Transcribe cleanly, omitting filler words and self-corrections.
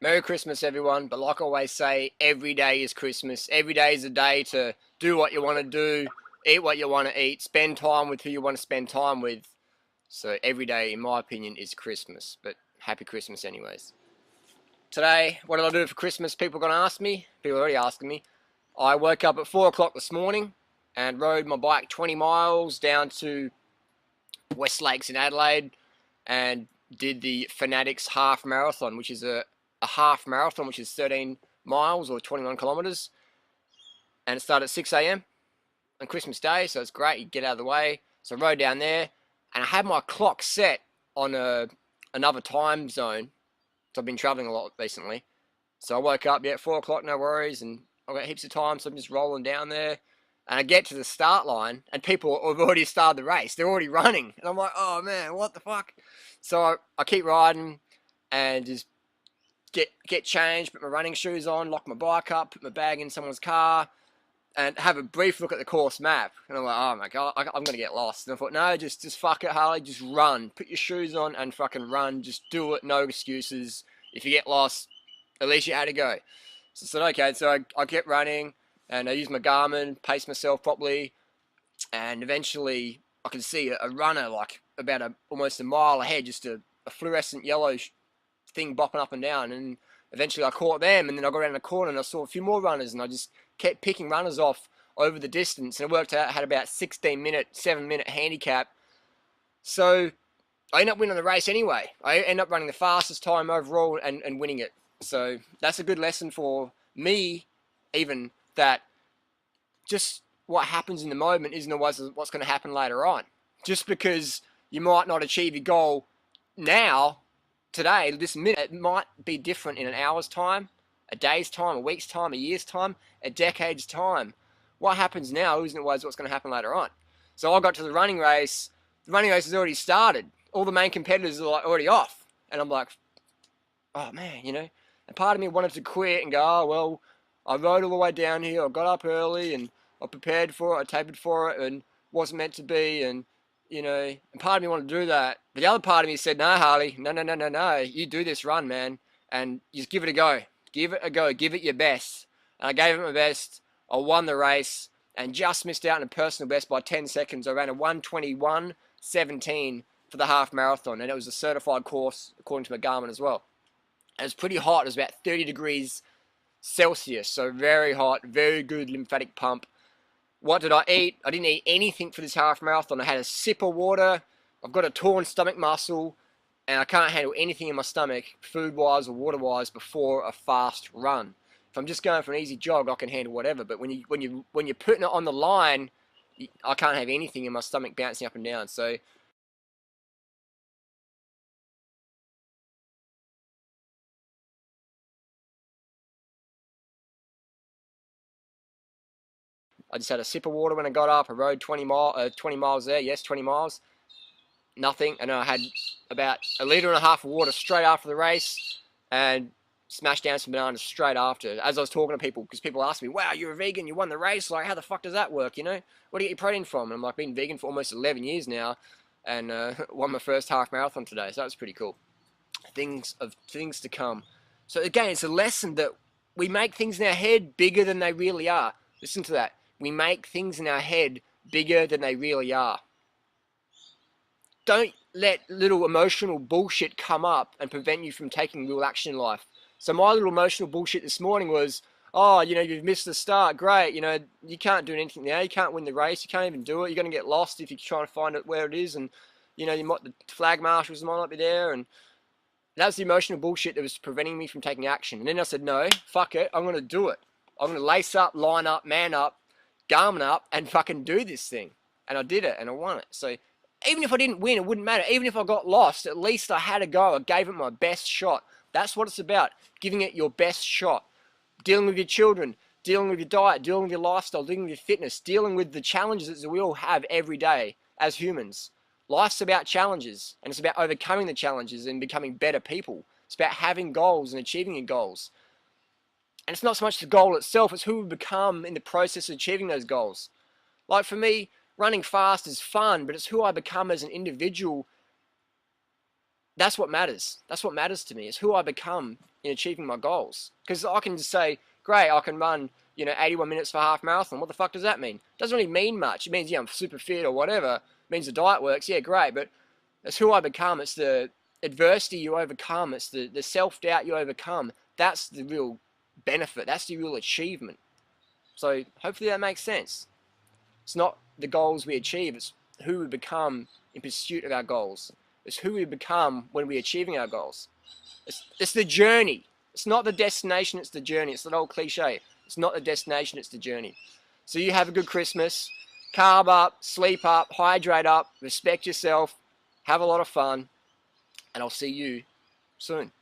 Merry Christmas, everyone. But like I always say, every day is Christmas. Every day is a day to do what you want to do, eat what you want to eat, spend time with who you want to spend time with. So every day, in my opinion, is Christmas. But happy Christmas anyways. Today, what did I do for Christmas? People are going to ask me. People are already asking me. I woke up at 4 o'clock this morning and rode my bike 20 miles down to West Lakes in Adelaide and did the Fanatics half marathon, which is a half marathon, which is 13 miles or 21 kilometers. And it started at 6 a.m. on Christmas Day, so it's great. You get out of the way. So I rode down there, and I had my clock set on another time zone. So I've been traveling a lot recently. So I woke up, 4 o'clock, no worries, and I've got heaps of time, so I'm just rolling down there. And I get to the start line, and people have already started the race. They're already running. And I'm like, oh, man, what the fuck? So I keep riding and just get changed, put my running shoes on, lock my bike up, put my bag in someone's car, and have a brief look at the course map. And I'm like, oh, my God, I'm going to get lost. And I thought, no, just fuck it, Harley. Just run. Put your shoes on and fucking run. Just do it. No excuses. If you get lost, at least you had to go. So I said, okay. So I kept running. And I used my Garmin, paced myself properly, and eventually I could see a runner like about almost a mile ahead, just a fluorescent yellow thing bopping up and down. And eventually I caught them, and then I got around the corner and I saw a few more runners, and I just kept picking runners off over the distance, and it worked out. I had about 7-minute handicap. So I ended up winning the race anyway. I ended up running the fastest time overall and winning it. So that's a good lesson for me, even, that just what happens in the moment isn't always what's going to happen later on. Just because you might not achieve your goal now, today, this minute, it might be different in an hour's time, a day's time, a week's time, a year's time, a decade's time. What happens now isn't always what's going to happen later on. So I got to the running race. The running race has already started. All the main competitors are like already off. And I'm like, oh man, And part of me wanted to quit and go, oh, well, I rode all the way down here, I got up early, and I prepared for it, I tapered for it, and wasn't meant to be, and, and part of me wanted to do that. But the other part of me said, no, Harley, no, you do this run, man, and just give it a go. Give it a go, give it your best. And I gave it my best, I won the race, and just missed out on a personal best by 10 seconds. I ran a 1:21:17 for the half marathon, and it was a certified course, according to my Garmin as well. And it was pretty hot, it was about 30 degrees Celsius, so very hot, very good lymphatic pump. What did I eat? I didn't eat anything for this half marathon. I had a sip of water. I've got a torn stomach muscle, and I can't handle anything in my stomach, food-wise or water-wise, before a fast run. If I'm just going for an easy jog, I can handle whatever. But when you're putting it on the line, I can't have anything in my stomach bouncing up and down. So I just had a sip of water when I got up. I rode 20 miles there. Yes, 20 miles. Nothing. And I had about 1.5 liters of water straight after the race, and smashed down some bananas straight after. As I was talking to people, because people asked me, wow, you're a vegan, you won the race. Like, how the fuck does that work, Where do you get your protein from? And I'm like, been vegan for almost 11 years now, and won my first half marathon today. So that was pretty cool. Things to come. So again, it's a lesson that we make things in our head bigger than they really are. Listen to that. We make things in our head bigger than they really are. Don't let little emotional bullshit come up and prevent you from taking real action in life. So my little emotional bullshit this morning was, oh, you've missed the start. Great, you can't do anything now. You can't win the race. You can't even do it. You're going to get lost if you're trying to find it where it is. And, the flag marshals might not be there. And that's the emotional bullshit that was preventing me from taking action. And then I said, no, fuck it. I'm going to do it. I'm going to lace up, line up, man up, Garmin up, and fucking do this thing. And I did it, and I won it. So even if I didn't win, it wouldn't matter. Even if I got lost, at least I had a go. I gave it my best shot. That's what it's about, giving it your best shot. Dealing with your children, dealing with your diet, dealing with your lifestyle, dealing with your fitness, dealing with the challenges that we all have every day as humans. Life's about challenges, and it's about overcoming the challenges and becoming better people. It's about having goals and achieving your goals. And it's not so much the goal itself, it's who we become in the process of achieving those goals. Like for me, running fast is fun, but it's who I become as an individual. That's what matters. That's what matters to me. It's who I become, in achieving my goals. Because I can just say, great, I can run, 81 minutes for a half marathon. What the fuck does that mean? It doesn't really mean much. It means, I'm super fit or whatever. It means the diet works. Yeah, great. But it's who I become. It's the adversity you overcome. It's the self-doubt you overcome. That's the real benefit. That's the real achievement. So hopefully that makes sense. It's not the goals we achieve. It's who we become in pursuit of our goals. It's who we become when we're achieving our goals. It's the journey. It's not the destination, it's the journey. It's an old cliche. It's not the destination, it's the journey. So you have a good Christmas. Carb up, sleep up, hydrate up, respect yourself, have a lot of fun, and I'll see you soon.